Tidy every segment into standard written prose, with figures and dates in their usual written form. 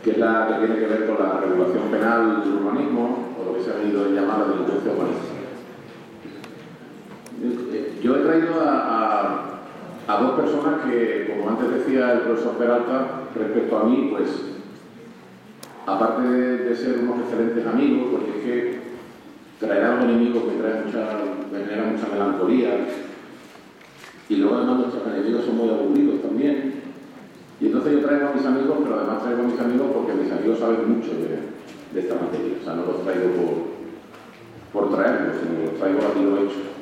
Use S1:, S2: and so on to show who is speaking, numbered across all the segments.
S1: que es la que tiene que ver con la regulación penal del urbanismo, o lo que se ha venido a llamar la delincuencia urbanística. Yo he traído a dos personas que, como antes decía el profesor Peralta, respecto a mí, pues, aparte de ser unos excelentes amigos, porque es que traer a un enemigo me genera mucha melancolía, y luego además nuestros enemigos son muy aburridos también. Y entonces yo traigo a mis amigos, pero además traigo a mis amigos porque mis amigos saben mucho de esta materia. O sea, no los traigo por traerlos, sino los traigo a tiro hecho.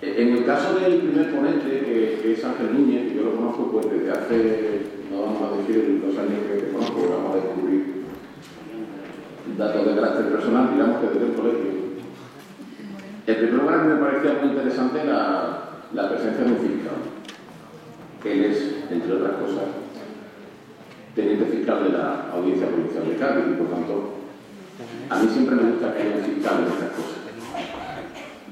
S1: En el caso del primer ponente, que es Ángel Núñez, que yo lo conozco pues desde hace, no vamos a decir los años que conozco, vamos a descubrir datos de carácter personal, digamos que desde el colegio. El primer lugar me parecía muy interesante la presencia de un fiscal. Él es, entre otras cosas, teniente fiscal de la Audiencia Provincial de Cádiz y, por tanto, a mí siempre me gusta que haya un fiscal en estas cosas.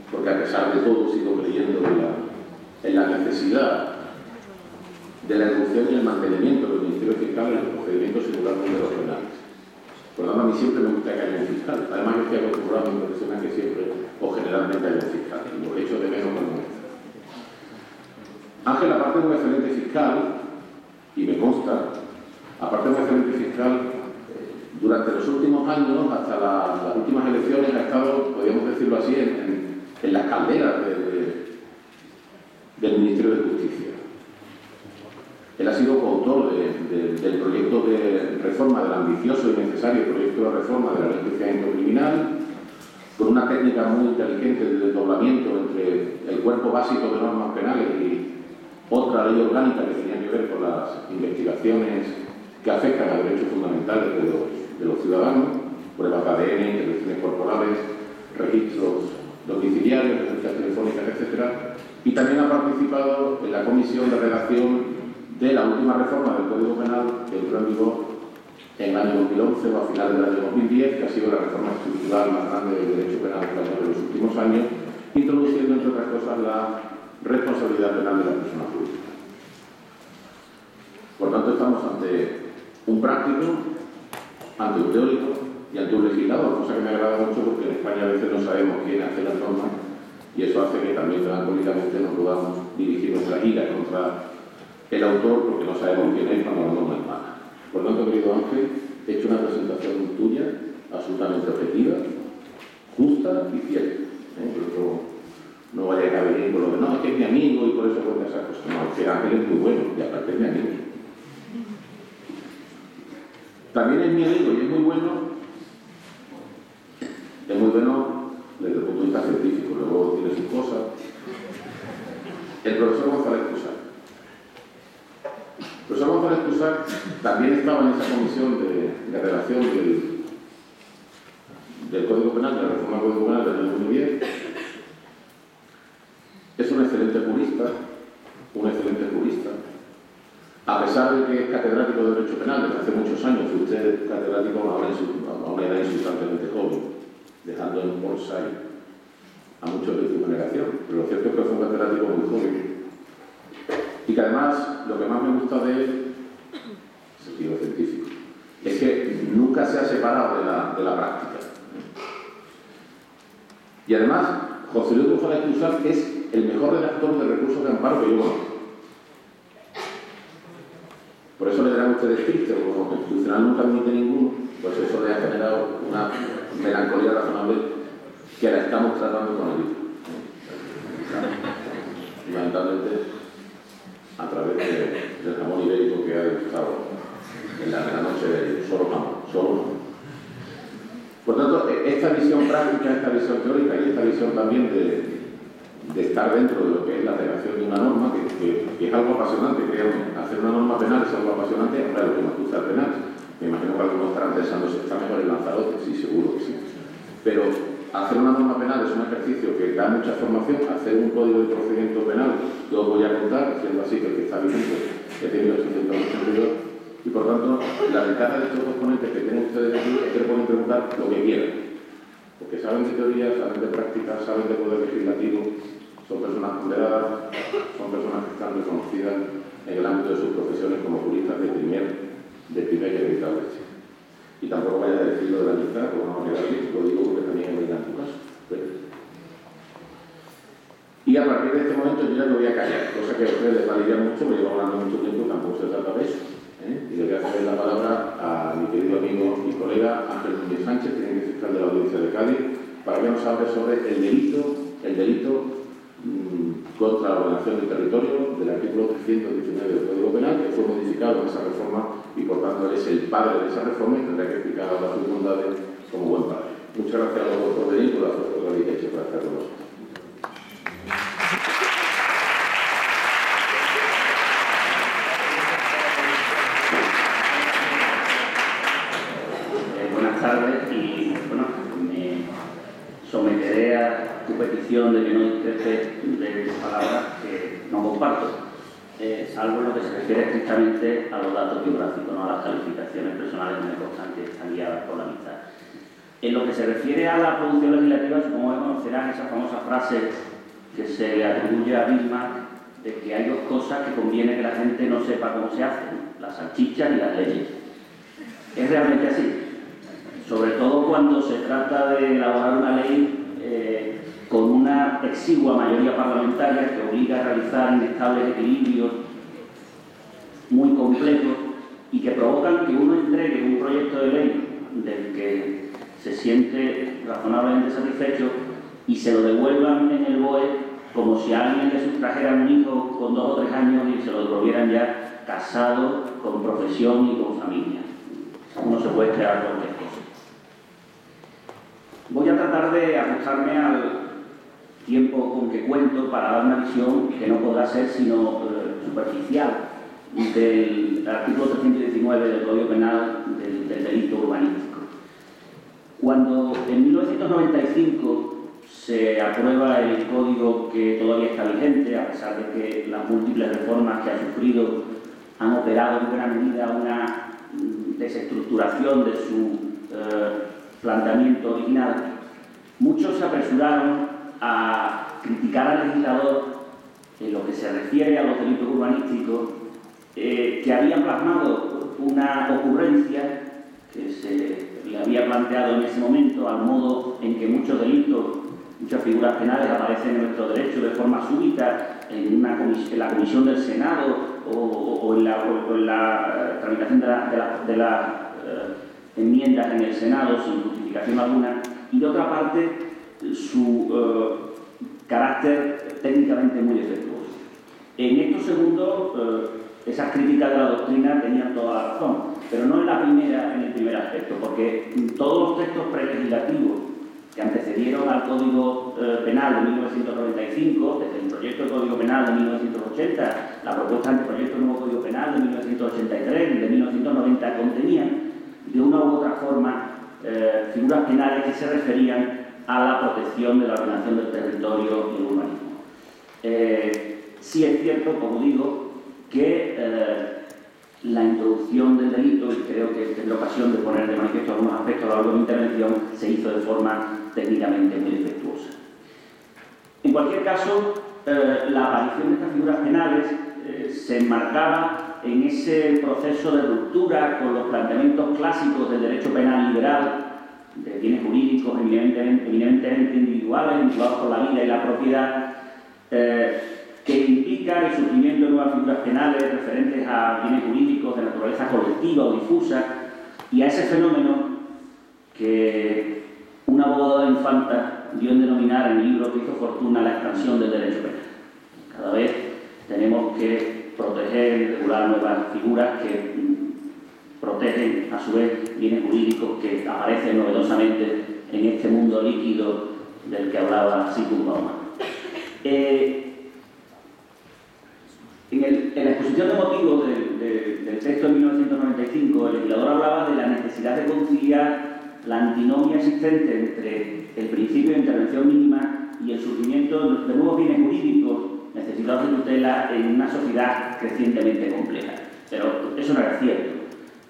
S1: Porque a pesar de todo sigo creyendo en la necesidad de la ejecución y el mantenimiento del Ministerio Fiscal en los procedimientos singularmente de los penales. Por lo tanto, a mí siempre me gusta que haya un fiscal. Además, yo estoy acostumbrado a mi profesión a que siempre o generalmente haya un fiscal. Y lo he hecho de menos como este. Ángel, aparte de un excelente fiscal, y me consta, aparte de un excelente fiscal, durante los últimos años, hasta las últimas elecciones, ha estado, podríamos decirlo así, en las calderas del Ministerio de Justicia. Él ha sido coautor del proyecto de reforma, del ambicioso y necesario proyecto de reforma de la Ley de Enjuiciamiento Criminal, con una técnica muy inteligente de desdoblamiento entre el cuerpo básico de normas penales y otra ley orgánica que tenía que ver con las investigaciones que afectan a derechos fundamentales de los ciudadanos, pruebas de ADN, intervenciones corporales, registros domiciliarios, denuncias telefónicas, etc. Y también ha participado en la comisión de redacción de la última reforma del Código Penal que entró en vigor en el año 2011 o a finales del año 2010, que ha sido la reforma estructural más grande del derecho penal español de los últimos años, introduciendo, entre otras cosas, la responsabilidad penal de la persona jurídica. Por tanto, estamos ante un práctico, ante un teórico y ante un legislador, cosa que me agrada mucho porque en España a veces no sabemos quién hace las normas y eso hace que también melancólicamente no podamos dirigir nuestra ira contra el autor porque no sabemos quién es cuando la norma es mala. Por lo tanto, querido Ángel, he hecho una presentación tuya absolutamente objetiva, justa y cierta. No vaya a venir con lo de no, es que es mi amigo y por eso cuenta esas cosas. No, es que Ángel es muy bueno y aparte es mi amigo. También es mi amigo y es muy bueno desde el punto de vista científico, luego tiene sus cosas. El profesor González Cusack. El profesor González Cusack también estaba en esa comisión de redacción del Código Penal, de la reforma del Código Penal del año 2010. Es un excelente jurista, a pesar de que es catedrático de Derecho Penal desde hace muchos años, y usted es catedrático a una edad insultantemente joven, dejando en bolsa a muchos de su generación, pero lo cierto es que fue un catedrático muy joven. Y que además, lo que más me gusta de él, el sentido científico, es que nunca se ha separado de la práctica. Y además, José Luis González Cusack es el mejor redactor de recursos de amparo que yo conozco. Por eso le dirán ustedes tristes, como el Constitucional nunca admite ninguno, pues eso le ha generado una melancolía razonable que la estamos tratando con el libro. Fundamentalmente a través del jamón ibérico que ha degustado en la noche de solo jamón. Por tanto, esta visión práctica, esta visión teórica y esta visión también de estar dentro de lo que es la redacción de una norma, que es algo apasionante, créanme. Hacer una norma penal es algo apasionante, ahora lo que nos gusta el penal. Me imagino que algunos estarán pensando si está mejor el Lanzarote, sí, seguro que sí. Pero hacer una norma penal es un ejercicio que da mucha formación. Hacer un código de procedimiento penal, yo os voy a contar, siendo así que el que está vigente es de 1882, y por tanto, la ventaja de estos dos ponentes que tienen ustedes aquí es que pueden preguntar lo que quieran. Porque saben de teoría, saben de práctica, saben de poder legislativo, son personas ponderadas, son personas que están reconocidas en el ámbito de sus profesiones como juristas de tampoco vayas a decir lo de la amistad, porque no va a quedar bien, lo digo porque también es verdad en tu caso. Y a partir de este momento yo ya me voy a callar, cosa que a ustedes les valiría mucho, porque llevo hablando mucho tiempo y tampoco se trata de eso. Y le voy a ceder la palabra a mi querido amigo y colega Ángel Núñez Sánchez, teniente fiscal de la Audiencia de Cádiz, para que nos hable sobre el delito contra la ordenación del territorio del artículo 319 del Código Penal, que fue modificado en esa reforma y por tanto es el padre de esa reforma y tendrá que explicar ahora sus bondades como buen padre. Muchas gracias a los dos por venir, por la fuerza que habéis hecho para estar con nosotros.
S2: Buenas tardes y bueno, me someteré a tu petición de que no discrepe de palabras que no comparto, salvo en lo que se refiere estrictamente a los datos biográficos, no a las calificaciones personales que me constan que están guiadas por la amistad. En lo que se refiere a la producción legislativa, supongo que conocerán esa famosa frase que se le atribuye a Bismarck de que hay dos cosas que conviene que la gente no sepa cómo se hacen, las salchichas y las leyes. Es realmente así. Sobre todo cuando se trata de elaborar una ley con una exigua mayoría parlamentaria que obliga a realizar inestables equilibrios muy complejos y que provocan que uno entregue un proyecto de ley del que se siente razonablemente satisfecho y se lo devuelvan en el BOE como si a alguien le sustrajeran un hijo con 2 o 3 años y se lo devolvieran ya casado, con profesión y con familia. Uno se puede crear cualquier cosa. Voy a tratar de ajustarme al tiempo con que cuento para dar una visión que no podrá ser sino superficial del artículo 319 del Código Penal del delito urbanístico. Cuando en 1995 se aprueba el código que todavía está vigente, a pesar de que las múltiples reformas que ha sufrido han operado en gran medida una desestructuración de su planteamiento original, muchos se apresuraron a criticar al legislador en lo que se refiere a los delitos urbanísticos que habían plasmado una ocurrencia que se le había planteado en ese momento al modo en que muchos delitos, muchas figuras penales aparecen en nuestro derecho de forma súbita en la comisión del Senado o en la tramitación de las enmiendas en el Senado sin justificación alguna, y de otra parte su carácter técnicamente muy defectuoso. En estos segundos, esas críticas de la doctrina tenían toda la razón, pero no en el primer aspecto, porque todos los textos prelegislativos que antecedieron al Código Penal de 1995, desde el proyecto de Código Penal de 1980, la propuesta del proyecto de nuevo Código Penal de 1983 y de 1990, contenían de una u otra forma figuras penales que se referían a la protección de la ordenación del territorio y el urbanismo. Sí es cierto, como digo, que la introducción del delito, y creo que tendré ocasión de poner de manifiesto algunos aspectos a lo largo de mi intervención, se hizo de forma técnicamente muy defectuosa. En cualquier caso, la aparición de estas figuras penales se enmarcaba en ese proceso de ruptura con los planteamientos clásicos del derecho penal liberal, de bienes jurídicos eminentemente individuales, vinculados con la vida y la propiedad, que implica el surgimiento de nuevas figuras penales referentes a bienes jurídicos de naturaleza colectiva o difusa, y a ese fenómeno que una abogada infanta dio en denominar en el libro que hizo fortuna la expansión del derecho penal. Cada vez tenemos que proteger y regular nuevas figuras que protegen a su vez bienes jurídicos que aparecen novedosamente en este mundo líquido del que hablaba Zygmunt Bauman. En la exposición de motivos del texto de 1995, el legislador hablaba de la necesidad de conciliar la antinomia existente entre el principio de intervención mínima y el surgimiento de nuevos bienes jurídicos necesitados de tutela en una sociedad crecientemente compleja. Pero eso no era cierto.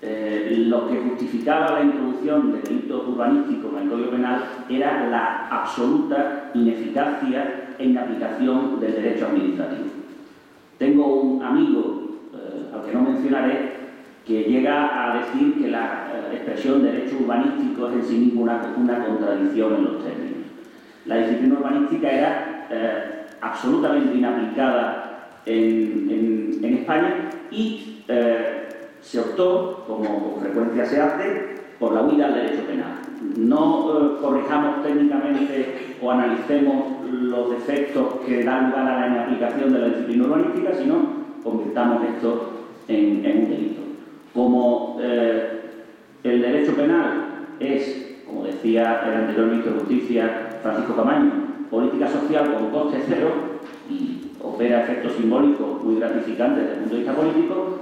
S2: Lo que justificaba la introducción de delitos urbanísticos en el Código Penal era la absoluta ineficacia en la aplicación del derecho administrativo. Tengo un amigo, al que no mencionaré, que llega a decir que la expresión derecho urbanístico es en sí mismo una contradicción en los términos. La disciplina urbanística era absolutamente inaplicada en España y se optó, como con frecuencia se hace, por la huida al derecho penal. No corrijamos técnicamente o analicemos los defectos que dan lugar a la inaplicación de la disciplina urbanística, sino convirtamos esto en un delito. Como el derecho penal es, como decía el anterior ministro de Justicia, Francisco Camaño, política social con coste cero y opera efectos simbólicos muy gratificantes desde el punto de vista político,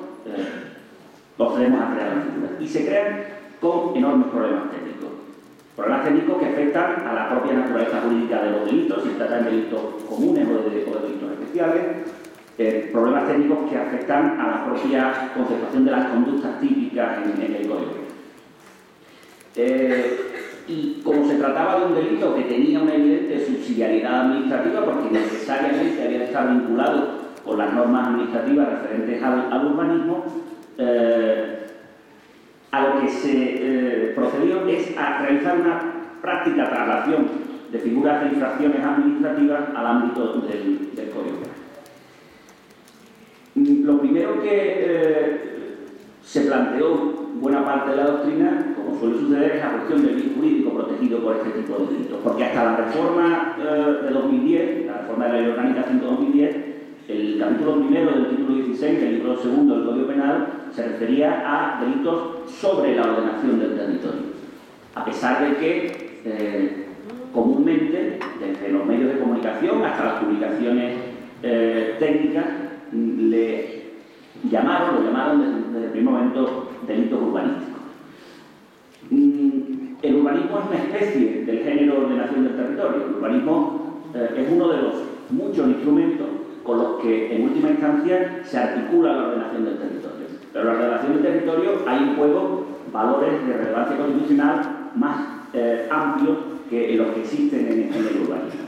S2: procedemos a crear las figuras. Y se crean con enormes problemas técnicos. Problemas técnicos que afectan a la propia naturaleza jurídica de los delitos, si se trata de delitos comunes o de delitos especiales, problemas técnicos que afectan a la propia conceptuación de las conductas típicas en el Código. Y como se trataba de un delito que tenía una evidente subsidiariedad administrativa, porque necesariamente había de estar vinculado con las normas administrativas referentes al urbanismo, a lo que se procedió es a realizar una práctica traslación de figuras de infracciones administrativas al ámbito del Código Penal. Lo primero que se planteó buena parte de la doctrina, como suele suceder, es la cuestión del bien jurídico protegido por este tipo de delitos, porque hasta la reforma de 2010, la reforma de la Ley Orgánica 100/2010, el capítulo primero del título 16 del libro segundo del Código Penal se refería a delitos sobre la ordenación del territorio, a pesar de que comúnmente, desde los medios de comunicación hasta las publicaciones técnicas, lo llamaron desde el primer momento delitos urbanísticos. El urbanismo es una especie del género ordenación del territorio. El urbanismo es uno de los muchos instrumentos con los que en última instancia se articula la ordenación del territorio. Pero en la ordenación del territorio hay en juego valores de relevancia constitucional más amplios que los que existen en el urbanismo.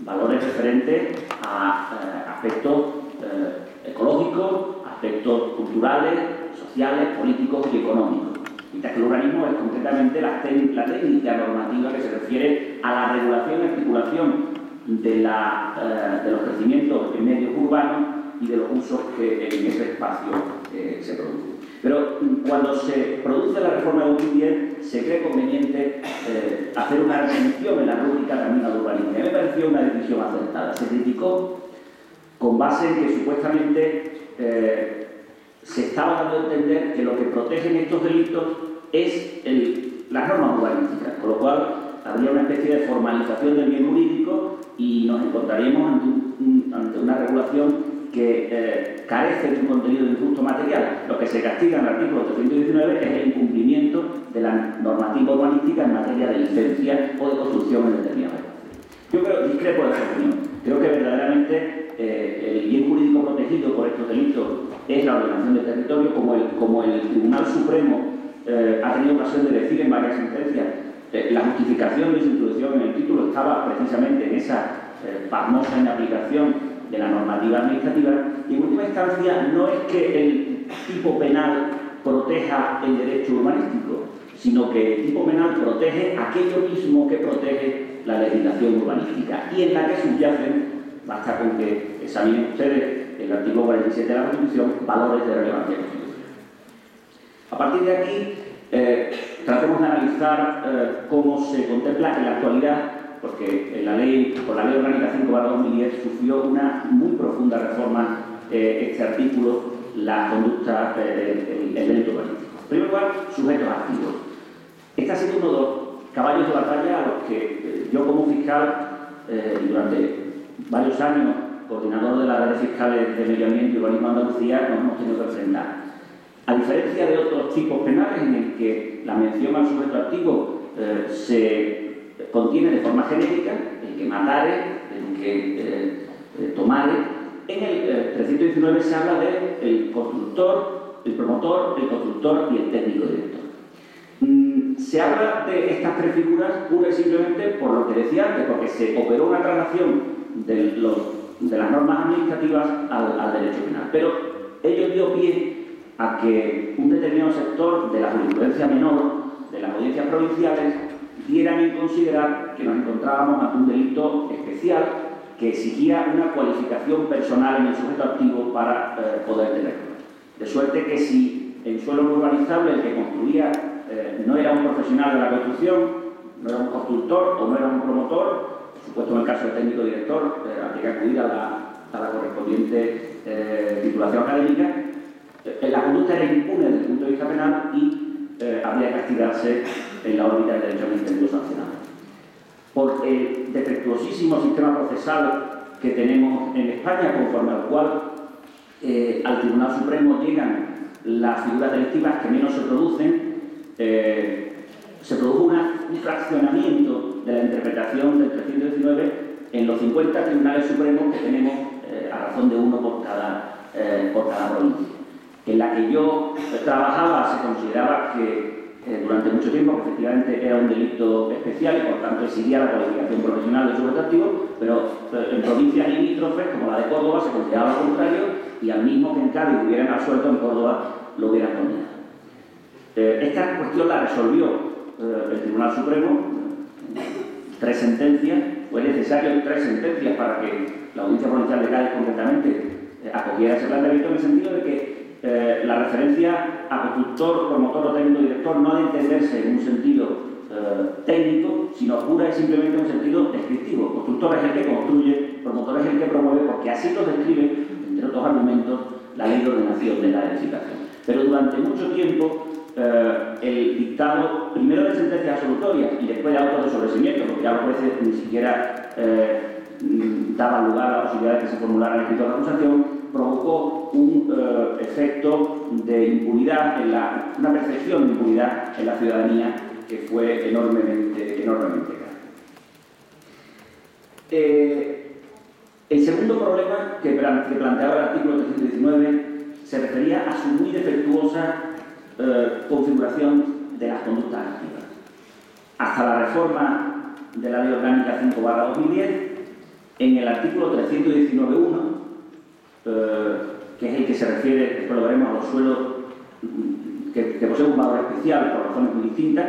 S2: Valores referentes a aspectos ecológicos, aspectos culturales, sociales, políticos y económicos. Mientras que el urbanismo es concretamente la técnica normativa que se refiere a la regulación y articulación de los crecimientos en medios urbanos y de los usos que en ese espacio se producen. Pero cuando se produce la reforma de 2010, se cree conveniente hacer una redención en la rúbrica también al urbanismo. Y a mí me pareció una decisión acertada. Se criticó con base en que supuestamente se estaba dando a entender que lo que protegen estos delitos es las normas urbanísticas, con lo cual habría una especie de formalización del bien jurídico y nos encontraríamos ante una regulación que carece de un contenido de injusto material. Lo que se castiga en el artículo 319 es el incumplimiento de la normativa urbanística en materia de licencia o de construcción en determinados espacios. Yo discrepo de esa opinión. Creo que verdaderamente el bien jurídico protegido por estos delitos es la ordenación del territorio, como el Tribunal Supremo ha tenido ocasión de decir en varias sentencias. La justificación de su introducción en el título estaba precisamente en esa pasmosa inaplicación de la normativa administrativa, y en última instancia no es que el tipo penal proteja el derecho urbanístico, sino que el tipo penal protege aquello mismo que protege la legislación urbanística y en la que subyacen, basta con que examinen ustedes el artículo 47 de la Constitución, valores de relevancia constitucional. A partir de aquí, tratemos de analizar cómo se contempla en la actualidad, porque por la Ley Orgánica 5/2010 sufrió una muy profunda reforma este artículo, la conducta, el delito urbanístico. En primer lugar, sujetos activos. Este ha sido uno de los caballos de batalla a los que yo como fiscal, y durante varios años coordinador de las redes fiscales de Medio Ambiente y Urbanismo de Andalucía, nos hemos tenido que enfrentar. A diferencia de otros tipos penales en el que la mención al sujeto activo se contiene de forma genérica, el que matare, el que tomare, en el 319 se habla del constructor, el promotor, el constructor y el técnico director. Se habla de estas tres figuras pura y simplemente por lo que decía antes, porque se operó una traslación de las normas administrativas al derecho penal. Pero ello dio pie a que que un determinado sector de la jurisprudencia menor, de las audiencias provinciales, dieran en considerar que nos encontrábamos ante un delito especial que exigía una cualificación personal en el sujeto activo para poder tenerlo. De suerte que si en suelo no urbanizable el que construía no era un profesional de la construcción, no era un constructor o no era un promotor, por supuesto en el caso del técnico director habría que acudir a la correspondiente titulación académica, la conducta era impune desde el punto de vista penal y habría que castigarse en la órbita del derecho administrativo sancionado. Por el defectuosísimo sistema procesal que tenemos en España, conforme al cual al Tribunal Supremo llegan las figuras delictivas que menos se producen, se produjo un fraccionamiento de la interpretación del 319 en los 50 tribunales supremos que tenemos a razón de uno por cada provincia. En la que yo trabajaba se consideraba que durante mucho tiempo que efectivamente era un delito especial y por tanto exigía la cualificación profesional del sujeto activo, pero en provincias limítrofes como la de Córdoba se consideraba lo contrario y al mismo que en Cádiz hubieran absuelto, en Córdoba lo hubieran condenado. Esta cuestión la resolvió el Tribunal Supremo, 3 sentencias, fue necesario 3 sentencias para que la Audiencia Provincial de Cádiz concretamente acogiera ese planteamiento, en el sentido de que la referencia a constructor, promotor o técnico director no ha de entenderse en un sentido técnico, sino pura y simplemente en un sentido descriptivo. Constructor es el que construye, promotor es el que promueve, porque así lo describe, entre otros argumentos, la ley de ordenación de la edificación. Pero durante mucho tiempo el dictado, primero de sentencias absolutorias y después de autos de sobreseimiento, porque ya los jueces ni siquiera daban lugar a la posibilidad de que se formulara el escrito de acusación, provocó un efecto de impunidad, una percepción de impunidad en la ciudadanía que fue enormemente grave. El segundo problema que planteaba el artículo 319 se refería a su muy defectuosa configuración de las conductas activas. Hasta la reforma de la Ley Orgánica 5/2010, en el artículo 319.1, que es el que se refiere, después lo veremos, a los suelos que poseen un valor especial por razones muy distintas,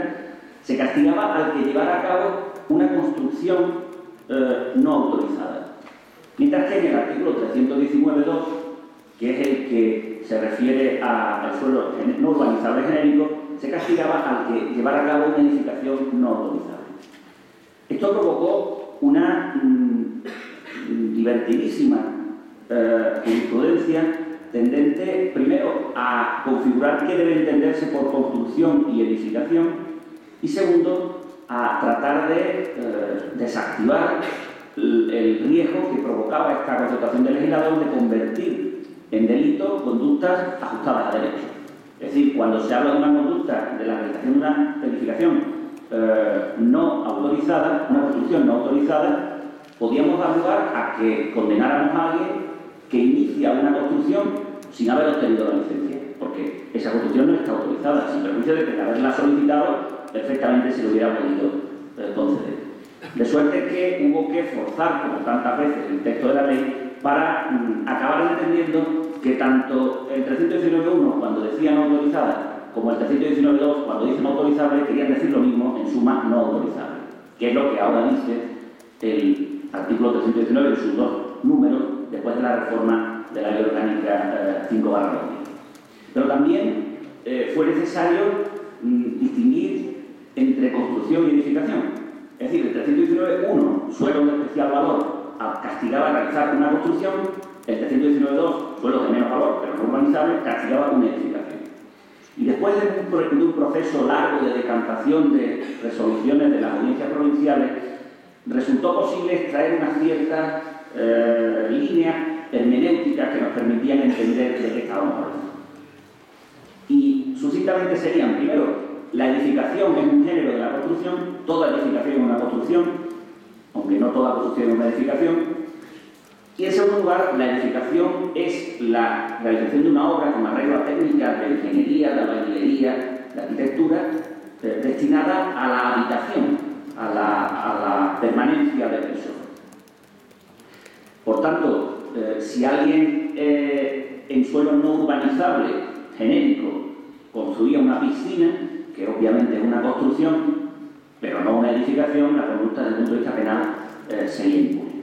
S2: se castigaba al que llevara a cabo una construcción no autorizada. Mientras que en el artículo 319.2, que es el que se refiere al suelo no urbanizable genérico, se castigaba al que llevara a cabo una edificación no autorizable. Esto provocó una divertidísima jurisprudencia tendente, primero, a configurar qué debe entenderse por construcción y edificación, y segundo, a tratar de desactivar el riesgo que provocaba esta constatación del legislador de convertir en delito conductas ajustadas a derecho. Es decir, cuando se habla de una conducta de la realización de una edificación no autorizada, una construcción no autorizada, podíamos dar lugar a que condenáramos a alguien que inicia una construcción sin haber obtenido la licencia, porque esa construcción no está autorizada, sin perjuicio de que haberla solicitado perfectamente se le hubiera podido conceder. De suerte que hubo que forzar, como tantas veces, el texto de la ley para acabar entendiendo que tanto el 319.1, cuando decía no autorizada, como el 319.2, cuando dice no autorizable, querían decir lo mismo, en suma, no autorizable, que es lo que ahora dice el artículo 319 en sus 2 números, después de la reforma de la Ley Orgánica 5/2010. Pero también fue necesario distinguir entre construcción y edificación. Es decir, el 319.1, suelo de especial valor, castigaba realizar una construcción, el 319.2, suelo de menos valor, pero no urbanizable, castigaba una edificación. Y después de un proceso largo de decantación de resoluciones de las audiencias provinciales, resultó posible extraer unas ciertas líneas hermenéuticas que nos permitían entender de qué estábamos hablando. Y sucintamente serían, primero, la edificación es un género de la construcción, toda edificación es una construcción, aunque no toda construcción es una edificación. Y en segundo lugar, la edificación es la realización de una obra con arreglo técnica de ingeniería, de albañilería, de arquitectura, destinada a la habitación, a la permanencia de personas. Por tanto, si alguien en suelo no urbanizable, genérico, construía una piscina, que obviamente es una construcción, pero no una edificación, la conducta desde el punto de vista penal sería impune.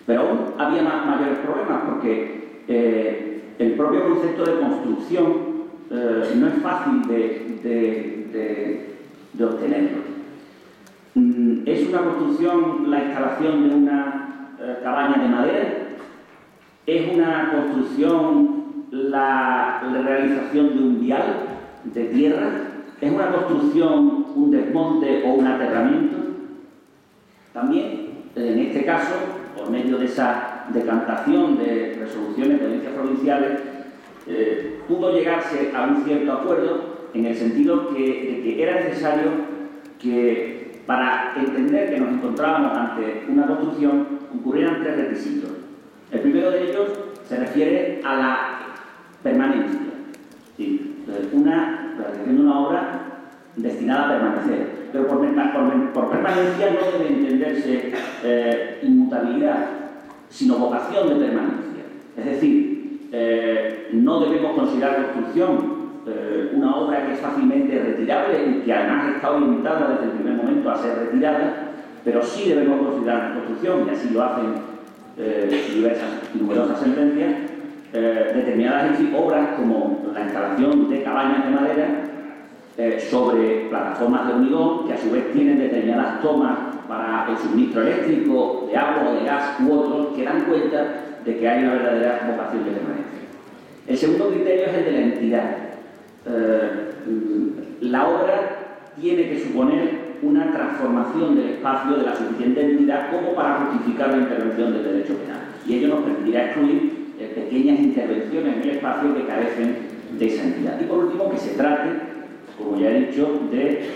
S2: Pero aún había mayores problemas, porque el propio concepto de construcción no es fácil de obtenerlo. ¿Es una construcción la instalación de una cabaña de madera? ¿Es una construcción la realización de un vial de tierra? ¿Es una construcción un desmonte o un aterramiento? También, en este caso, por medio de esa decantación de resoluciones de audiencias provinciales, pudo llegarse a un cierto acuerdo en el sentido de que era necesario que, para entender que nos encontrábamos ante una construcción, ocurrieran 3 requisitos. El primero de ellos se refiere a la permanencia, ¿sí? La realización de una obra destinada a permanecer. Pero por permanencia no debe entenderse inmutabilidad, sino vocación de permanencia. Es decir, no debemos considerar construcción una obra que es fácilmente retirable y que además está orientada desde el primer momento a ser retirada, pero sí debemos considerar la construcción, y así lo hacen diversas y numerosas sentencias, determinadas obras como la instalación de cabañas de madera sobre plataformas de hormigón, que a su vez tienen determinadas tomas para el suministro eléctrico, de agua o de gas u otros, que dan cuenta de que hay una verdadera vocación de permanencia. El segundo criterio es el de la entidad. La obra tiene que suponer una transformación del espacio de la suficiente entidad como para justificar la intervención del derecho penal. Y ello nos permitirá excluir pequeñas intervenciones en el espacio que carecen de esa entidad. Y por último, que se trate, como ya he dicho, de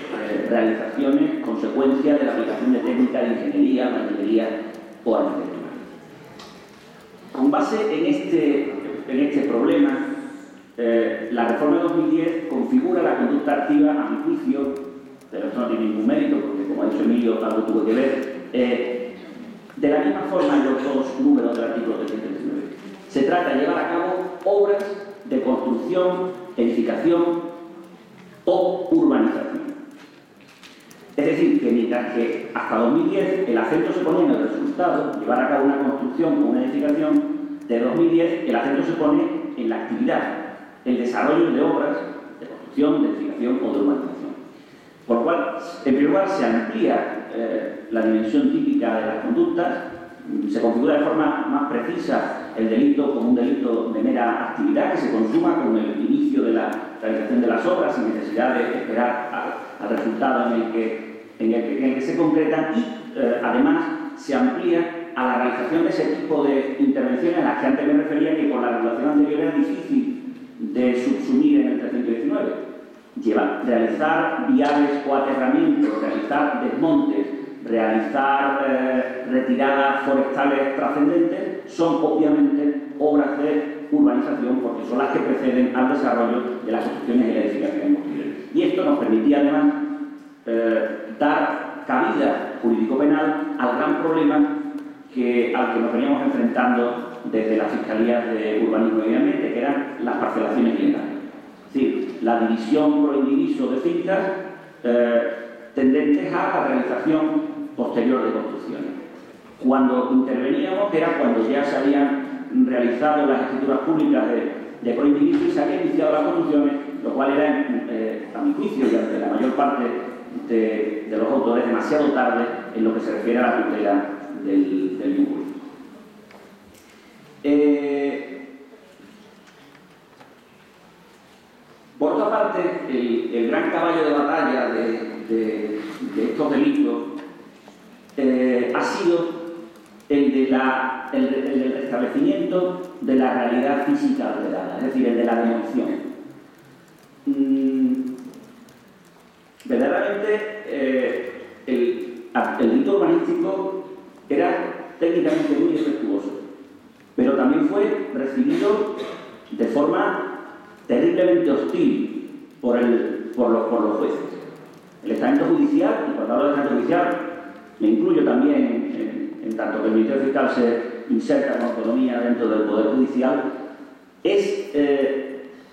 S2: realizaciones consecuencia de la aplicación de técnicas de ingeniería, maquinaria o arquitectura. Con base en este problema, la reforma de 2010 configura la conducta activa, a mi juicio, pero esto no tiene ningún mérito, porque como ha dicho Emilio, algo tuvo que ver, de la misma forma en los 2 números del artículo 319. Se trata de llevar a cabo obras de construcción, edificación o urbanización. Es decir, que mientras que hasta 2010 el acento se ponía en el resultado, llevar a cabo una construcción o una edificación, de 2010 el acento se pone en la actividad, el desarrollo de obras de construcción, de edificación o de urbanización. Por lo cual, en primer lugar, se amplía la dimensión típica de las conductas, se configura de forma más precisa el delito como un delito de mera actividad que se consuma con el inicio de la realización de las obras sin necesidad de esperar al resultado en el que se concretan, y además se amplía a la realización de ese tipo de intervenciones a las que antes me refería, que por la regulación anterior era difícil de subsumir en el 319. Realizar viales o aterramientos, realizar desmontes, realizar retiradas forestales trascendentes, son obviamente obras de urbanización, porque son las que preceden al desarrollo de las construcciones y la edificación posteriores. Y esto nos permitía además dar cabida jurídico-penal al gran problema al que nos veníamos enfrentando desde las Fiscalías de Urbanismo y Medio Ambiente, que eran las parcelaciones ilegales. Es decir, la división por indiviso de fincas tendentes a la realización posterior de construcciones. Cuando interveníamos, que era cuando ya se habían realizado las escrituras públicas de por indiviso y se habían iniciado las construcciones, lo cual era, a mi juicio y ante la mayor parte de los autores, demasiado tarde en lo que se refiere a la tutela del vínculo. Por otra parte, el gran caballo de batalla de estos delitos ha sido el del restablecimiento de la realidad física alterada, es decir, el de la demolición. Verdaderamente, el delito urbanístico era técnicamente muy defectuoso, pero también fue recibido de forma terriblemente hostil por los jueces. El estamento judicial, y cuando hablo de estamento judicial, me incluyo también en tanto que el Ministerio Fiscal se inserta con autonomía dentro del Poder Judicial, es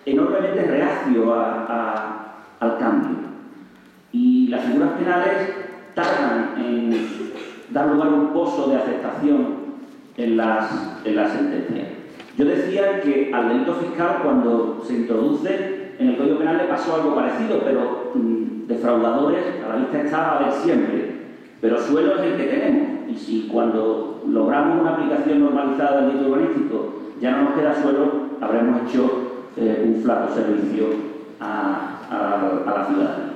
S2: enormemente reacio al cambio. Y las figuras penales tardan en dar lugar a un pozo de aceptación en las sentencias. Yo decía que al delito fiscal, cuando se introduce en el Código Penal, le pasó algo parecido, pero defraudadores a la vista está a haber siempre. Pero suelo es el que tenemos. Y si cuando logramos una aplicación normalizada del delito urbanístico ya no nos queda suelo, habremos hecho un flaco servicio a la ciudadanía.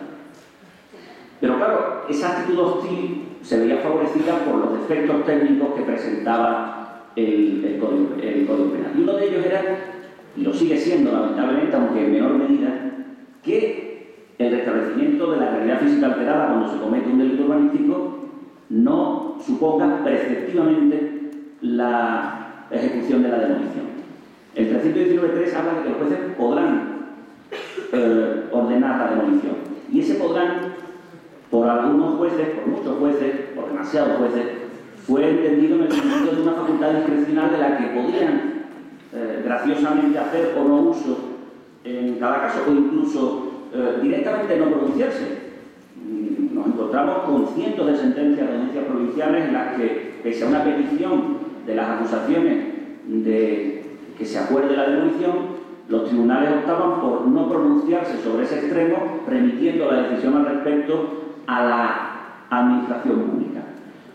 S2: Pero claro, esa actitud hostil se veía favorecida por los defectos técnicos que presentaba el Código Penal. Y uno de ellos era, y lo sigue siendo lamentablemente, aunque en menor medida, que el restablecimiento de la realidad física alterada cuando se comete un delito urbanístico no suponga preceptivamente la ejecución de la demolición. El 319.3 habla de que los jueces podrán ordenar la demolición. Y ese podrán, por algunos jueces, por muchos jueces, por demasiados jueces, fue entendido en el sentido de una facultad discrecional de la que podían graciosamente hacer o no uso en cada caso, o incluso directamente no pronunciarse. Nos encontramos con cientos de sentencias de audiencias provinciales en las que, pese a una petición de las acusaciones de que se acuerde la demolición, los tribunales optaban por no pronunciarse sobre ese extremo, remitiendo la decisión al respecto a la administración pública.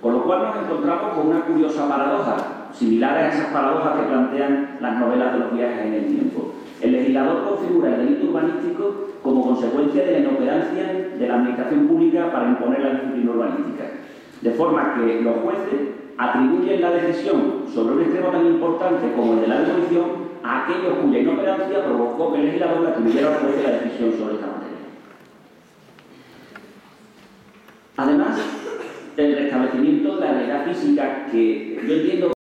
S2: Con lo cual nos encontramos con una curiosa paradoja, similar a esas paradojas que plantean las novelas de los viajes en el tiempo. El legislador configura el delito urbanístico como consecuencia de la inoperancia de la administración pública para imponer la disciplina urbanística. De forma que los jueces atribuyen la decisión sobre un extremo tan importante como el de la demolición a aquellos cuya inoperancia provocó que el legislador le atribuyera al juez la decisión sobre esta materia. Además, el restablecimiento de la realidad física, que yo entiendo